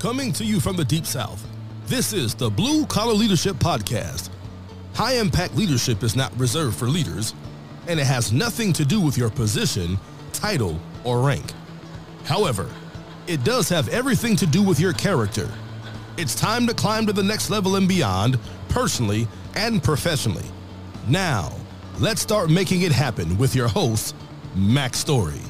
Coming to you from the Deep South, this is the Blue Collar Leadership Podcast. High-impact leadership is not reserved for leaders, and it has nothing to do with your position, title, or rank. However, it does have everything to do with your character. It's time to climb to the next level and beyond, personally and professionally. Now, let's start making it happen with your host, Mac Story.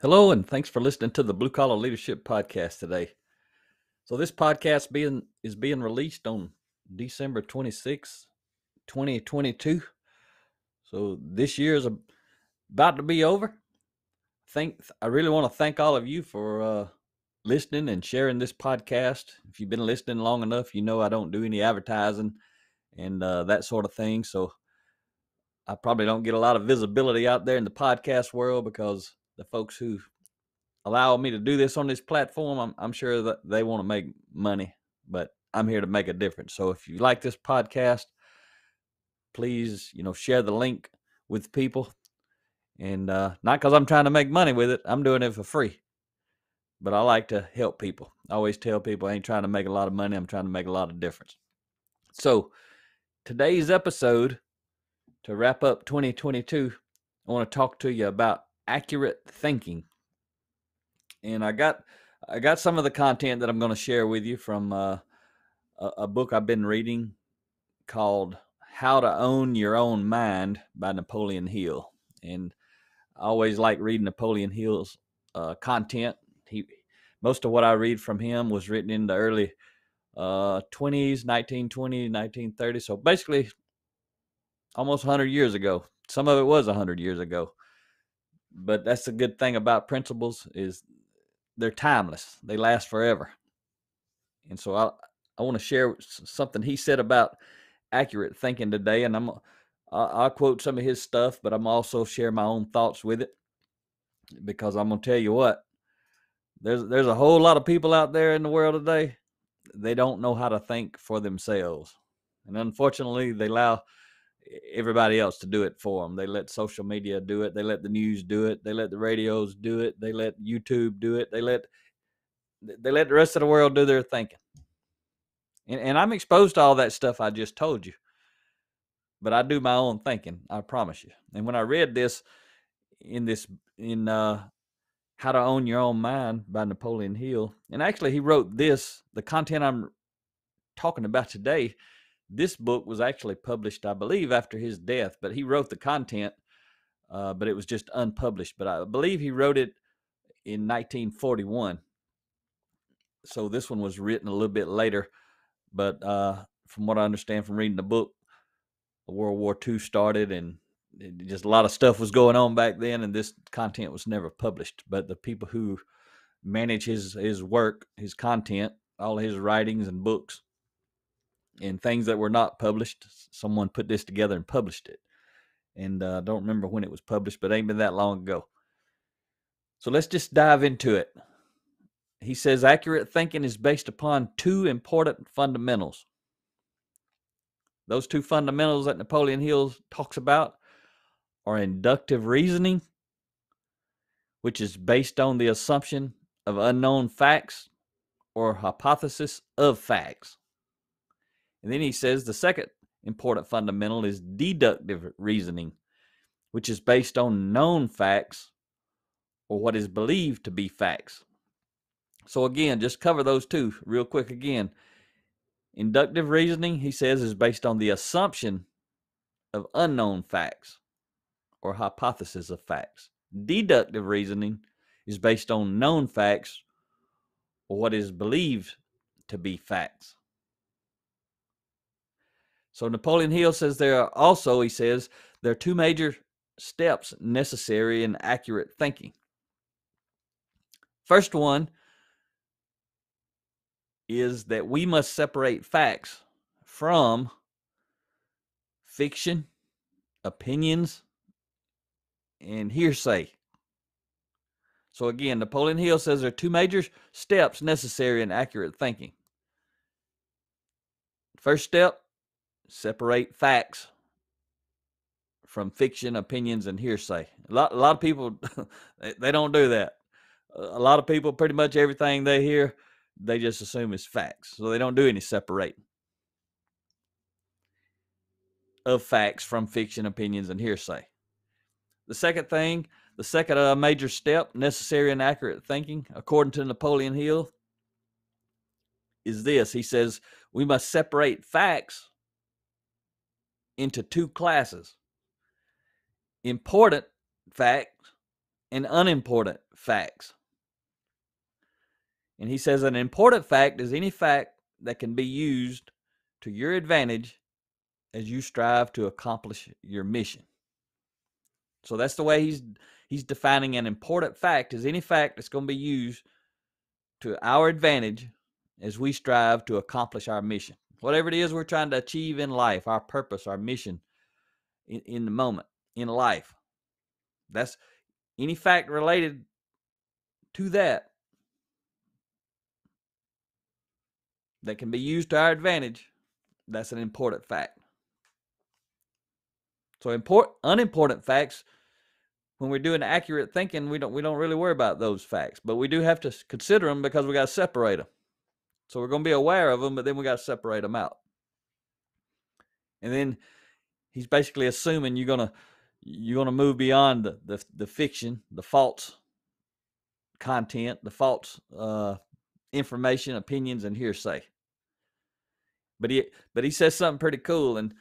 Hello, and thanks for listening to the Blue Collar Leadership Podcast today. So this podcast is being released on December 26, 2022. So this year is about to be over. I really want to thank all of you for listening and sharing this podcast. If you've been listening long enough, you know I don't do any advertising and that sort of thing. So I probably don't get a lot of visibility out there in the podcast world because the folks who allow me to do this on this platform, I'm sure that they want to make money, but I'm here to make a difference. So if you like this podcast, please, share the link with people. And not because I'm trying to make money with it. I'm doing it for free. But I like to help people. I always tell people I ain't trying to make a lot of money. I'm trying to make a lot of difference. So today's episode, to wrap up 2022, I want to talk to you about accurate thinking. And I got some of the content that I'm going to share with you from a book I've been reading called How to Own Your Own Mind by Napoleon Hill. And I always like reading Napoleon Hill's content. Most of what I read from him was written in the early 1920s, 1930s. So basically almost 100 years ago. Some of it was 100 years ago. But that's the good thing about principles is they're timeless. They last forever. And so I want to share something he said about accurate thinking today. And I'll quote some of his stuff, but I'm also share my own thoughts with it, because I'm going to tell you what, there's a whole lot of people out there in the world today. They don't know how to think for themselves. And unfortunately, they allow everybody else to do it for them. They let social media do it. They let the news do it. They let the radios do it. They let YouTube do it. They let the rest of the world do their thinking. And I'm exposed to all that stuff I just told you. But I do my own thinking, I promise you. And when I read this in How to Own Your Own Mind by Napoleon Hill, and actually he wrote this, the content I'm talking about today, this book was actually published, I believe, after his death, but he wrote the content, but it was just unpublished. But I believe he wrote it in 1941. So this one was written a little bit later. But from what I understand from reading the book, World War II started, and just a lot of stuff was going on back then, and this content was never published. But the people who manage his work, his content, all his writings and books, and things that were not published, someone put this together and published it. And I don't remember when it was published, but it ain't been that long ago. So let's just dive into it. He says accurate thinking is based upon two important fundamentals. Those two fundamentals that Napoleon Hill talks about are inductive reasoning, which is based on the assumption of unknown facts or hypothesis of facts. And then he says the second important fundamental is deductive reasoning, which is based on known facts or what is believed to be facts. So again, just cover those two real quick again. Inductive reasoning, he says, is based on the assumption of unknown facts or hypothesis of facts. Deductive reasoning is based on known facts or what is believed to be facts. So Napoleon Hill says there are two major steps necessary in accurate thinking. First one is that we must separate facts from fiction, opinions, and hearsay. So again, Napoleon Hill says there are two major steps necessary in accurate thinking. First step, separate facts from fiction, opinions, and hearsay. A lot of people, they don't do that. A lot of people, pretty much everything they hear, they just assume is facts. So they don't do any separating of facts from fiction, opinions, and hearsay. The second major step necessary in accurate thinking, according to Napoleon Hill, is this. He says we must separate facts into two classes: important facts and unimportant facts. And he says an important fact is any fact that can be used to your advantage as you strive to accomplish your mission. So that's the way he's defining an important fact is any fact that's going to be used to our advantage as we strive to accomplish our mission. Whatever it is we're trying to achieve in life, our purpose, our mission in the moment, in life. That's any fact related to that can be used to our advantage. That's an important fact. So unimportant facts, when we're doing accurate thinking, we don't really worry about those facts, but we do have to consider them because we got to separate them. So we're going to be aware of them, but then we got to separate them out. And then he's basically assuming you're gonna move beyond the fiction, the false content, the false information, opinions, and hearsay. But he says something pretty cool, and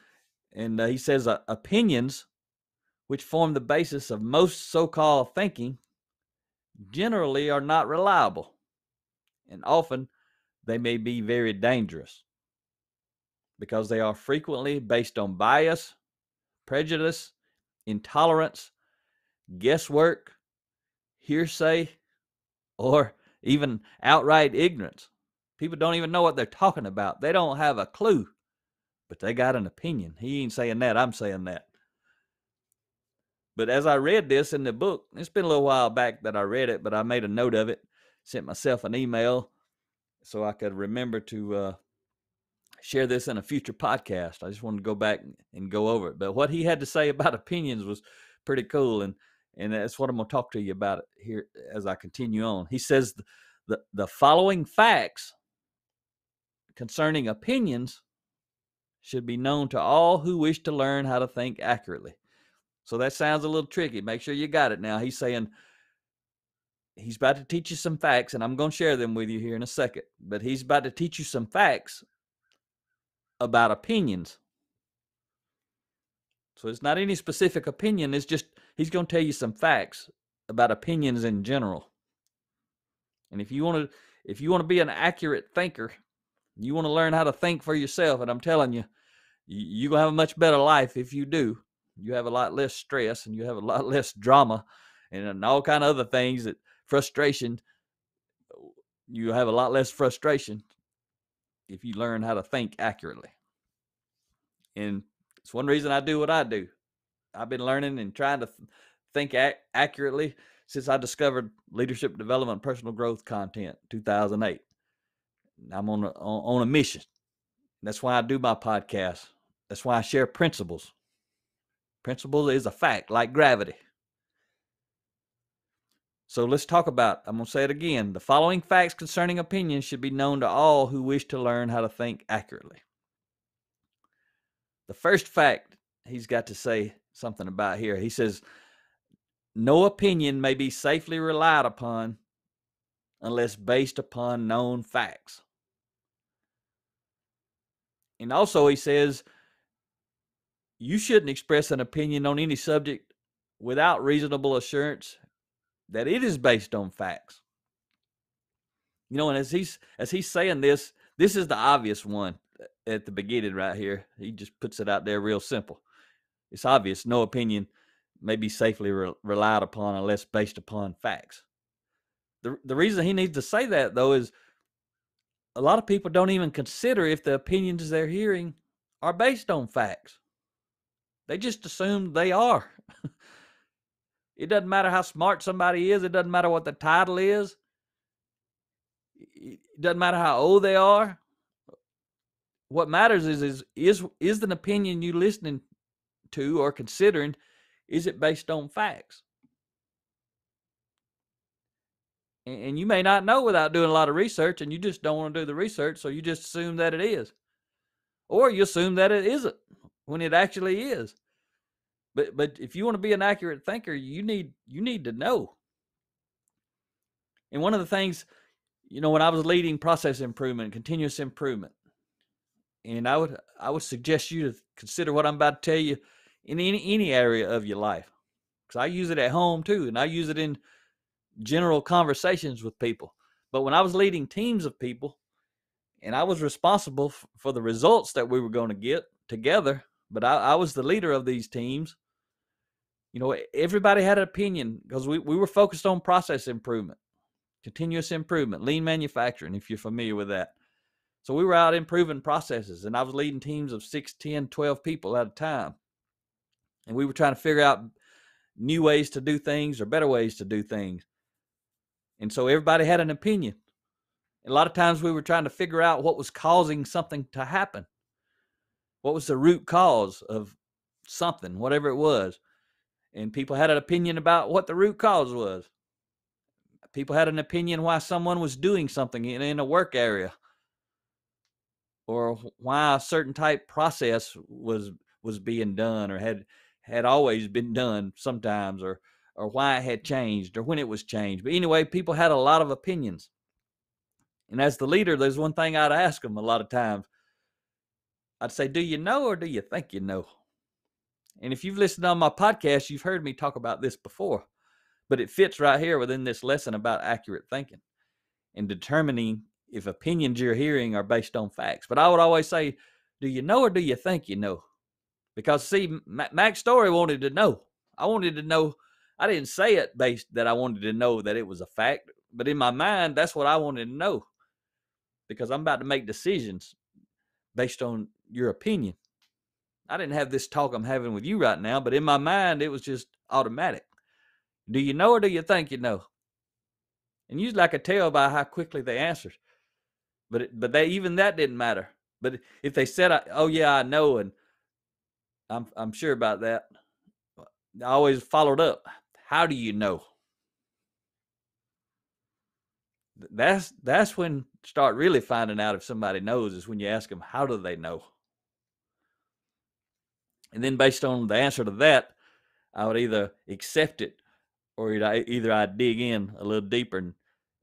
he says opinions, which form the basis of most so-called thinking, generally are not reliable, and often they may be very dangerous because they are frequently based on bias, prejudice, intolerance, guesswork, hearsay, or even outright ignorance. People don't even know what they're talking about. They don't have a clue, but they got an opinion. He ain't saying that, I'm saying that. But as I read this in the book, it's been a little while back that I read it, but I made a note of it, sent myself an email so I could remember to share this in a future podcast. I just wanted to go back and go over it. But what he had to say about opinions was pretty cool, and that's what I'm going to talk to you about here as I continue on. He says the following facts concerning opinions should be known to all who wish to learn how to think accurately. So that sounds a little tricky. Make sure you got it now. He's saying he's about to teach you some facts, and I'm going to share them with you here in a second. But he's about to teach you some facts about opinions. So it's not any specific opinion. It's just he's going to tell you some facts about opinions in general. And if you want to be an accurate thinker, you want to learn how to think for yourself, and I'm telling you, you're going to have a much better life if you do. You have a lot less stress, and you have a lot less drama and all kind of other things, that frustration. You have a lot less frustration if you learn how to think accurately. And it's one reason I do what I do. I've been learning and trying to think accurately since I discovered leadership development, personal growth content, 2008. I'm on a mission. That's why I do my podcast. That's why I share principles. Principle is a fact, like gravity. So let's talk about, I'm going to say it again. The following facts concerning opinions should be known to all who wish to learn how to think accurately. The first fact he's got to say something about here. He says, no opinion may be safely relied upon unless based upon known facts. And also he says, you shouldn't express an opinion on any subject without reasonable assurance that it is based on facts. You know, and as he's saying this is the obvious one at the beginning right here. He just puts it out there real simple. It's obvious. No opinion may be safely relied upon unless based upon facts. The reason he needs to say that, though, is a lot of people don't even consider if the opinions they're hearing are based on facts. They just assume they are. It doesn't matter how smart somebody is. It doesn't matter what the title is. It doesn't matter how old they are. What matters is an opinion you listening to or considering, is it based on facts? And you may not know without doing a lot of research, and you just don't want to do the research, so you just assume that it is. Or you assume that it isn't when it actually is. But if you want to be an accurate thinker, you need to know. And one of the things, when I was leading process improvement, continuous improvement, and I would suggest you to consider what I'm about to tell you in any area of your life, because I use it at home too, and I use it in general conversations with people. But when I was leading teams of people, and I was responsible for the results that we were going to get together, but I was the leader of these teams. Everybody had an opinion because we were focused on process improvement, continuous improvement, lean manufacturing, if you're familiar with that. So we were out improving processes, and I was leading teams of 6, 10, 12 people at a time. And we were trying to figure out new ways to do things or better ways to do things. And so everybody had an opinion. And a lot of times we were trying to figure out what was causing something to happen. What was the root cause of something, whatever it was. And people had an opinion about what the root cause was. People had an opinion why someone was doing something in a work area, or why a certain type process was being done, or had always been done sometimes, or why it had changed, or when it was changed. But anyway, people had a lot of opinions. And as the leader, there's one thing I'd ask them a lot of times. I'd say, do you know or do you think you know? And if you've listened on my podcast, you've heard me talk about this before. But it fits right here within this lesson about accurate thinking and determining if opinions you're hearing are based on facts. But I would always say, do you know or do you think you know? Because, see, Mac's story wanted to know. I wanted to know. I didn't say it based that I wanted to know that it was a fact. But in my mind, that's what I wanted to know. Because I'm about to make decisions based on your opinion. I didn't have this talk I'm having with you right now, but in my mind, it was just automatic. Do you know or do you think you know? And usually I could tell by how quickly they answered. But even that didn't matter. But if they said, oh yeah, I know, and I'm sure about that, I always followed up. How do you know? That's when start really finding out if somebody knows, is when you ask them, how do they know? And then based on the answer to that, I would either accept it or either I'd dig in a little deeper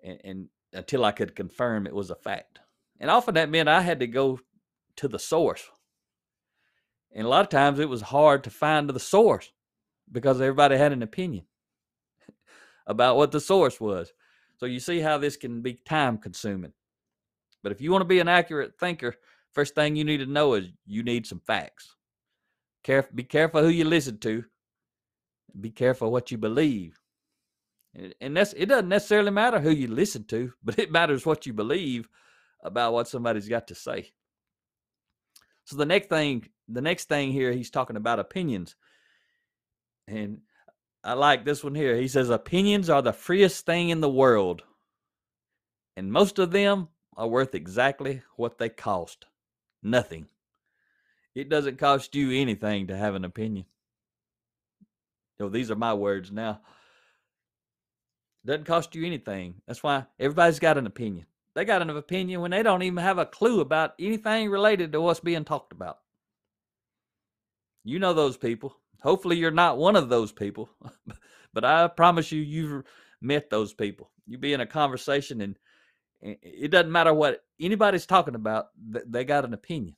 and until I could confirm it was a fact. And often that meant I had to go to the source. And a lot of times it was hard to find the source because everybody had an opinion about what the source was. So you see how this can be time consuming. But if you want to be an accurate thinker, first thing you need to know is you need some facts. Be careful who you listen to. Be careful what you believe. And it doesn't necessarily matter who you listen to, but it matters what you believe about what somebody's got to say. So the next thing here, he's talking about opinions. And I like this one here. He says, opinions are the freest thing in the world. And most of them are worth exactly what they cost. Nothing. It doesn't cost you anything to have an opinion. These are my words now. It doesn't cost you anything. That's why everybody's got an opinion. They got an opinion when they don't even have a clue about anything related to what's being talked about. You know those people. Hopefully you're not one of those people. But I promise you've met those people. You be in a conversation and it doesn't matter what anybody's talking about. They got an opinion.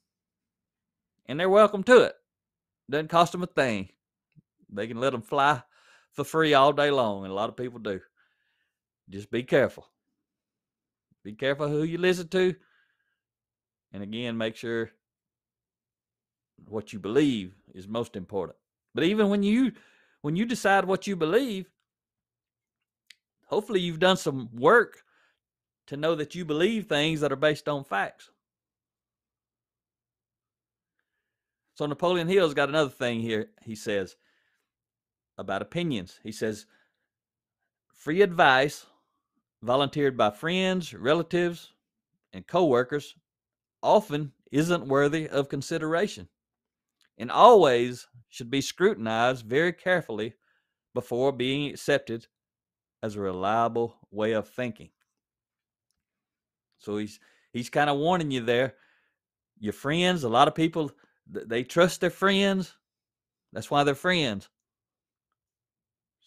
And they're welcome to it. Doesn't cost them a thing. They can let them fly for free all day long, and a lot of people do. Just be careful. Be careful who you listen to. And again, make sure what you believe is most important. But even when you decide what you believe, hopefully you've done some work to know that you believe things that are based on facts. So Napoleon Hill's got another thing here, he says, about opinions. He says, free advice volunteered by friends, relatives, and coworkers often isn't worthy of consideration and always should be scrutinized very carefully before being accepted as a reliable way of thinking. So he's kind of warning you there. Your friends, a lot of people, they trust their friends. That's why they're friends.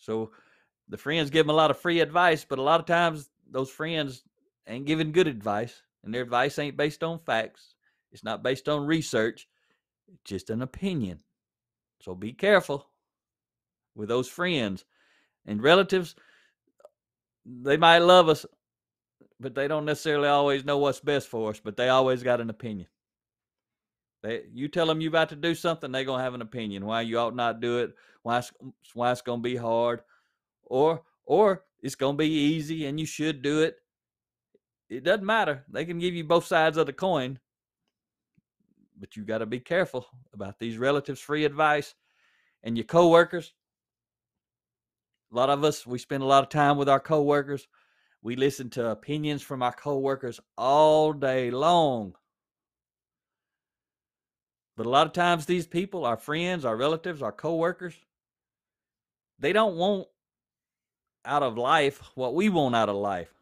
So the friends give them a lot of free advice, but a lot of times those friends ain't giving good advice, and their advice ain't based on facts. It's not based on research. It's just an opinion. So be careful with those friends. And relatives, they might love us, but they don't necessarily always know what's best for us, but they always got an opinion. You tell them you about to do something, they're going to have an opinion. Why you ought not do it, why it's going to be hard, or it's going to be easy and you should do it. It doesn't matter. They can give you both sides of the coin, but you got to be careful about these relatives' free advice. And your coworkers, a lot of us, we spend a lot of time with our coworkers. We listen to opinions from our coworkers all day long. But a lot of times these people, our friends, our relatives, our coworkers, they don't want out of life what we want out of life.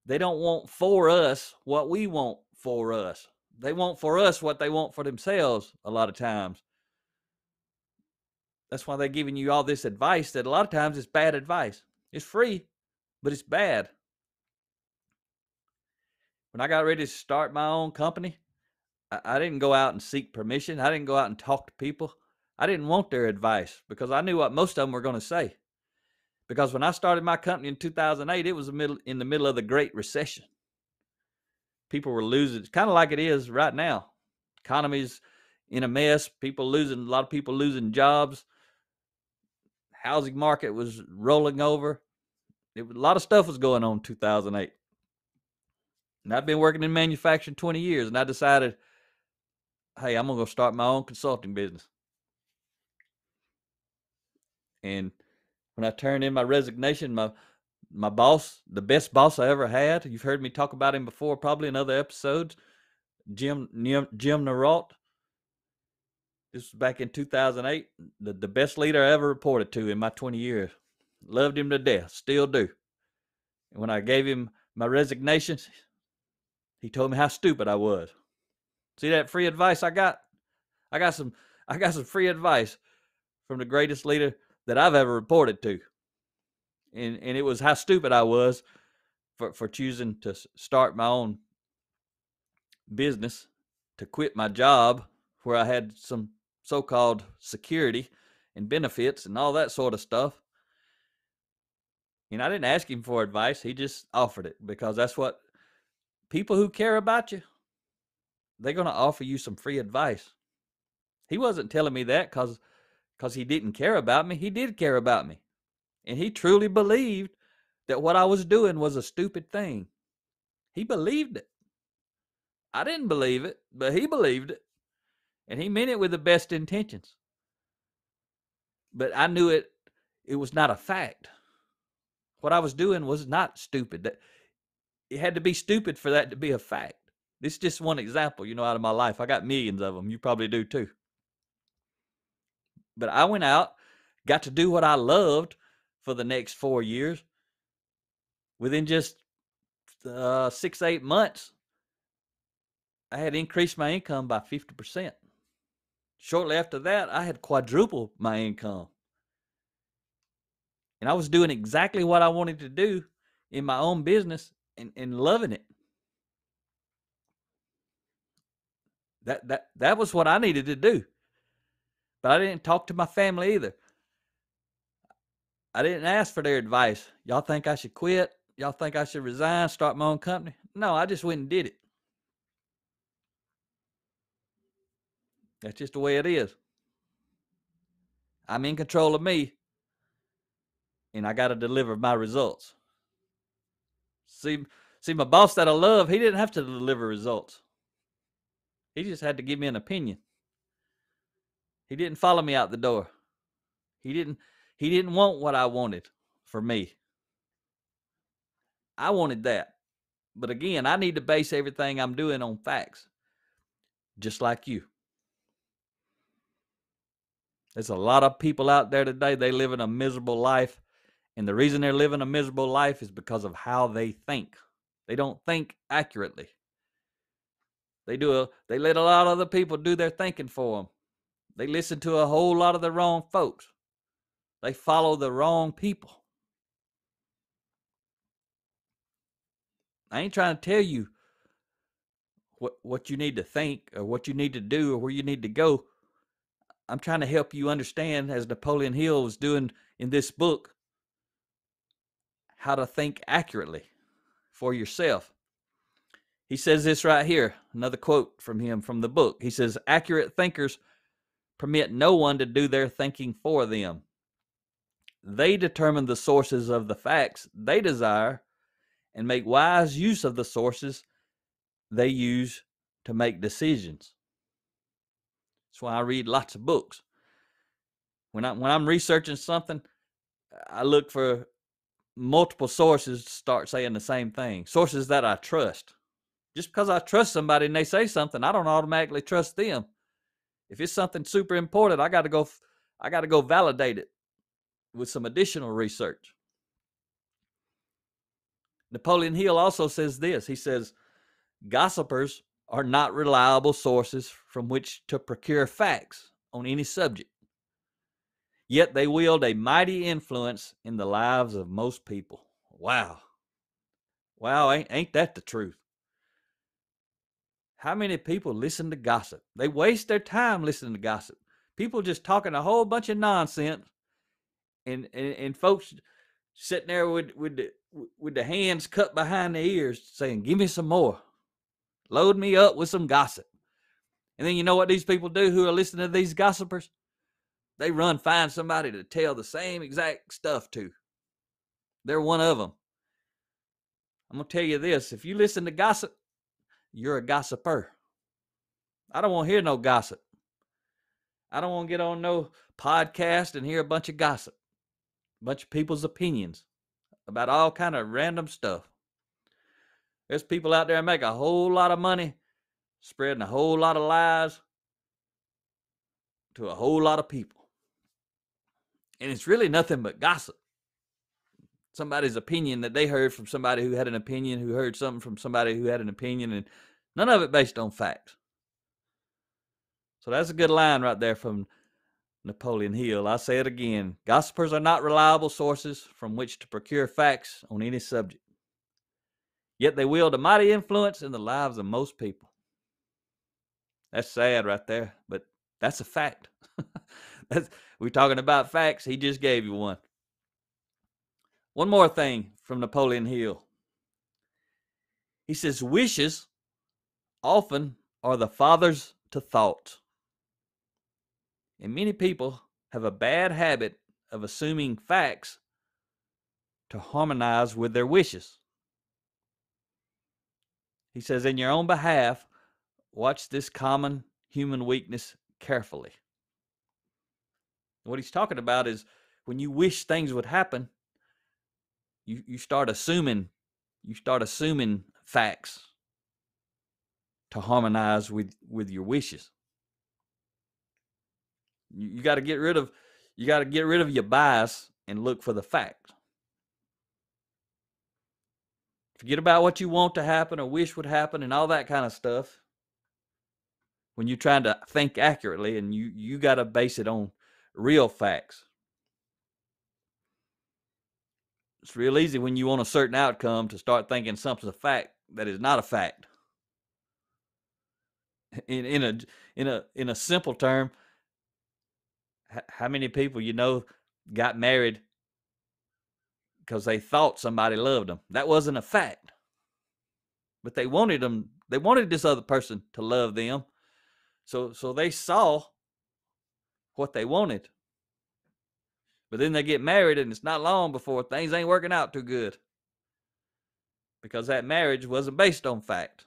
They don't want for us what we want for us. They want for us what they want for themselves a lot of times. That's why they're giving you all this advice that a lot of times is bad advice. It's free, but it's bad. When I got ready to start my own company, I didn't go out and seek permission. I didn't go out and talk to people. I didn't want their advice because I knew what most of them were going to say. Because when I started my company in 2008, it was in the middle of the Great Recession. People were losing. It's kind of like it is right now. Economy's in a mess. A lot of people losing jobs. Housing market was rolling over. A lot of stuff was going on in 2008. And I've been working in manufacturing 20 years, and I decided, hey, I'm going to go start my own consulting business. And when I turned in my resignation, my boss, the best boss I ever had, you've heard me talk about him before, probably in other episodes, Jim Naralt. This was back in 2008. The best leader I ever reported to in my 20 years. Loved him to death, still do. And when I gave him my resignation, he told me how stupid I was. See that free advice I got? I got some free advice from the greatest leader that I've ever reported to. And it was how stupid I was for choosing to start my own business, to quit my job where I had some so-called security and benefits and all that sort of stuff. And I didn't ask him for advice. He just offered it because that's what people who care about you, they're going to offer you some free advice. He wasn't telling me that because he didn't care about me. He did care about me. And he truly believed that what I was doing was a stupid thing. He believed it. I didn't believe it, but he believed it. And he meant it with the best intentions. But I knew it was not a fact. What I was doing was not stupid. It had to be stupid for that to be a fact. This is just one example, out of my life. I got millions of them. You probably do too. But I went out, got to do what I loved for the next 4 years. Within just 6, 8 months, I had increased my income by 50%. Shortly after that, I had quadrupled my income. And I was doing exactly what I wanted to do in my own business and loving it. That was what I needed to do. But I didn't talk to my family either. I didn't ask for their advice. Y'all think I should quit? Y'all think I should resign, start my own company? No, I just went and did it. That's just the way it is. I'm in control of me, and I got to deliver my results. See, my boss that I love, he didn't have to deliver results. He just had to give me an opinion. He didn't follow me out the door. He didn't want what I wanted for me. I wanted that. But again, I need to base everything I'm doing on facts. Just like you. There's a lot of people out there today, they live in a miserable life And the reason they're living a miserable life is because of how they think. They don't think accurately. They let a lot of other people do their thinking for them. They listen to a whole lot of the wrong folks. They follow the wrong people. I ain't trying to tell you what you need to think or what you need to do or where you need to go. I'm trying to help you understand, as Napoleon Hill was doing in this book, how to think accurately for yourself. He says this right here, another quote from him from the book. He says, accurate thinkers permit no one to do their thinking for them. They determine the sources of the facts they desire and make wise use of the sources they use to make decisions. That's why I read lots of books. When I'm researching something, I look for multiple sources to start saying the same thing. Sources that I trust. Just because I trust somebody and they say something, I don't automatically trust them. If it's something super important, I got to go validate it with some additional research. Napoleon Hill also says this. He says, gossipers are not reliable sources from which to procure facts on any subject. Yet they wield a mighty influence in the lives of most people. Wow. Wow, ain't that the truth? How many people listen to gossip? They waste their time listening to gossip. People just talking a whole bunch of nonsense, and folks sitting there with the hands cut behind the ears saying, give me some more. Load me up with some gossip. And then you know what these people do who are listening to these gossipers? They run find somebody to tell the same exact stuff to. They're one of them. I'm going to tell you this. If you listen to gossip, you're a gossiper. I don't want to hear no gossip. I don't want to get on no podcast and hear a bunch of gossip. A bunch of people's opinions about all kind of random stuff. There's people out there that make a whole lot of money spreading a whole lot of lies to a whole lot of people. And it's really nothing but gossip. Somebody's opinion that they heard from somebody who had an opinion, who heard something from somebody who had an opinion, and none of it based on facts. So that's a good line right there from Napoleon Hill. I'll say it again. Gossipers are not reliable sources from which to procure facts on any subject. Yet they wield a mighty influence in the lives of most people. That's sad right there, but that's a fact. We're talking about facts. He just gave you one. One more thing from Napoleon Hill. He says, wishes often are the fathers to thoughts. And many people have a bad habit of assuming facts to harmonize with their wishes. He says, in your own behalf, watch this common human weakness carefully. What he's talking about is when you wish things would happen, you start assuming facts to harmonize with your wishes. You got to get rid of your bias and look for the facts. Forget about what you want to happen or wish would happen and all that kind of stuff. When you're trying to think accurately, and you got to base it on real facts. It's real easy when you want a certain outcome to start thinking something's a fact that is not a fact. In a simple term, how many people you know got married because they thought somebody loved them? That wasn't a fact, but they wanted them. They wanted this other person to love them, so they saw what they wanted. But then they get married, and it's not long before things ain't working out too good, because that marriage wasn't based on fact.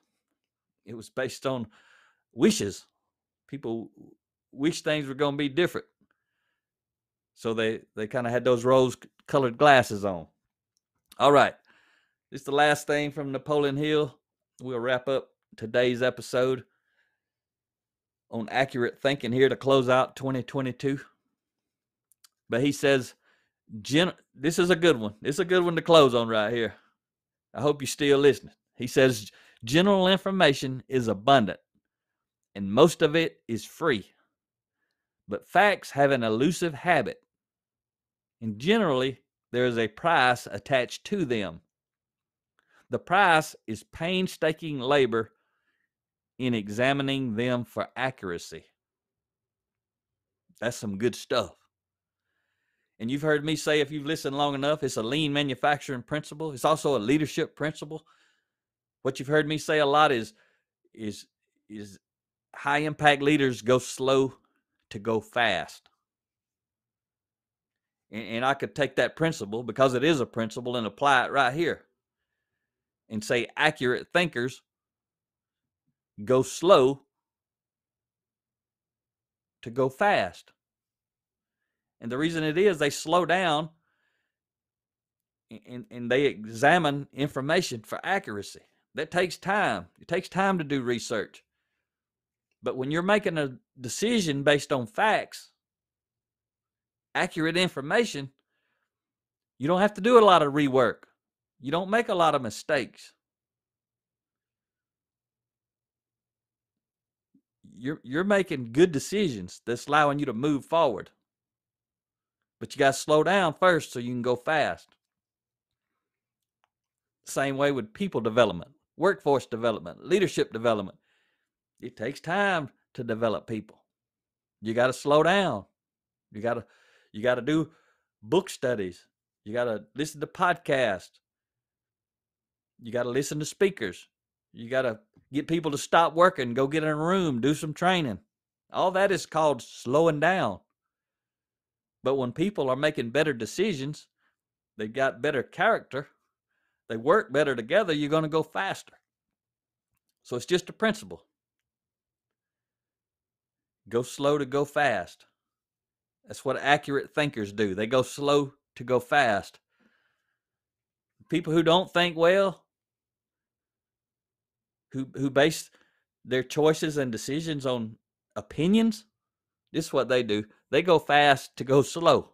It was based on wishes. People wish things were going to be different. So they kind of had those rose-colored glasses on. All right. This is the last thing from Napoleon Hill. We'll wrap up today's episode on accurate thinking here to close out 2022. But he says, This is a good one. This is a good one to close on right here. I hope you're still listening. He says, general information is abundant, and most of it is free. But facts have an elusive habit, and generally there is a price attached to them. The price is painstaking labor in examining them for accuracy. That's some good stuff. And you've heard me say, if you've listened long enough, it's a lean manufacturing principle. It's also a leadership principle. What you've heard me say a lot is high impact leaders go slow to go fast. And I could take that principle, because it is a principle, and apply it right here and say accurate thinkers go slow to go fast. And the reason it is, they slow down and they examine information for accuracy. That takes time. It takes time to do research. But when you're making a decision based on facts, accurate information, you don't have to do a lot of rework. You don't make a lot of mistakes. You're making good decisions that's allowing you to move forward. But you got to slow down first so you can go fast. Same way with people development, workforce development, leadership development. It takes time to develop people. You got to slow down. You got to do book studies. You got to listen to podcasts. You got to listen to speakers. You got to get people to stop working, go get in a room, do some training. All that is called slowing down. But when people are making better decisions, they've got better character, they work better together, you're going to go faster. So it's just a principle. Go slow to go fast. That's what accurate thinkers do. They go slow to go fast. People who don't think well, who base their choices and decisions on opinions, this is what they do. They go fast to go slow.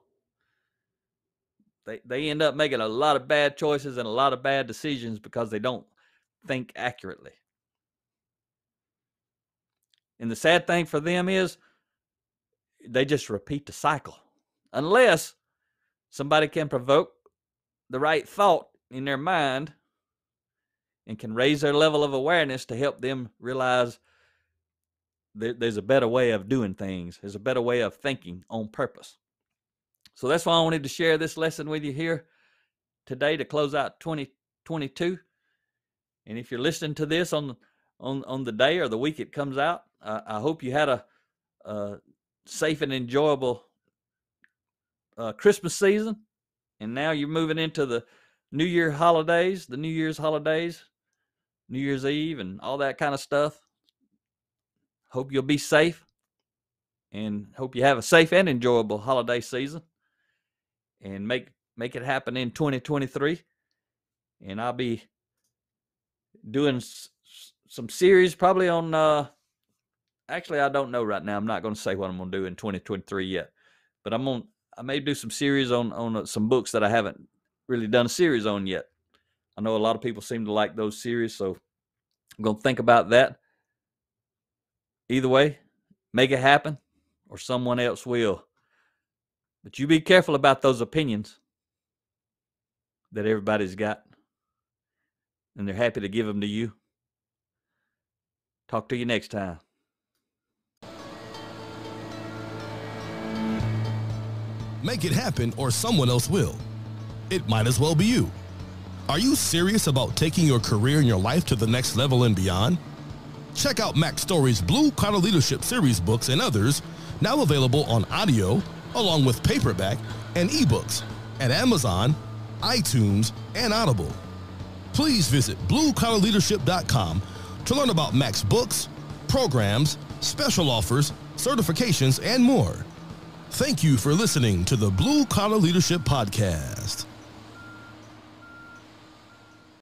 They end up making a lot of bad choices and a lot of bad decisions because they don't think accurately. And the sad thing for them is they just repeat the cycle. Unless somebody can provoke the right thought in their mind and can raise their level of awareness to help them realize there's a better way of doing things. There's a better way of thinking on purpose. So that's why I wanted to share this lesson with you here today to close out 2022. And if you're listening to this on the day or the week it comes out, I hope you had a safe and enjoyable Christmas season. And now you're moving into the New Year's holidays, New Year's Eve, and all that kind of stuff. Hope you'll be safe, and hope you have a safe and enjoyable holiday season, and make it happen in 2023. And I'll be doing some series probably on, actually I don't know right now. I'm not going to say what I'm going to do in 2023 yet, but I may do some series on some books that I haven't really done a series on yet. I know a lot of people seem to like those series, so I'm going to think about that. Either way, make it happen or someone else will. But you be careful about those opinions that everybody's got, and they're happy to give them to you. Talk to you next time. Make it happen or someone else will. It might as well be you. Are you serious about taking your career and your life to the next level and beyond? Check out Mac Story's Blue Collar Leadership series books and others, now available on audio, along with paperback and ebooks at Amazon, iTunes, and Audible. Please visit bluecollarleadership.com to learn about Mac's books, programs, special offers, certifications, and more. Thank you for listening to the Blue Collar Leadership Podcast.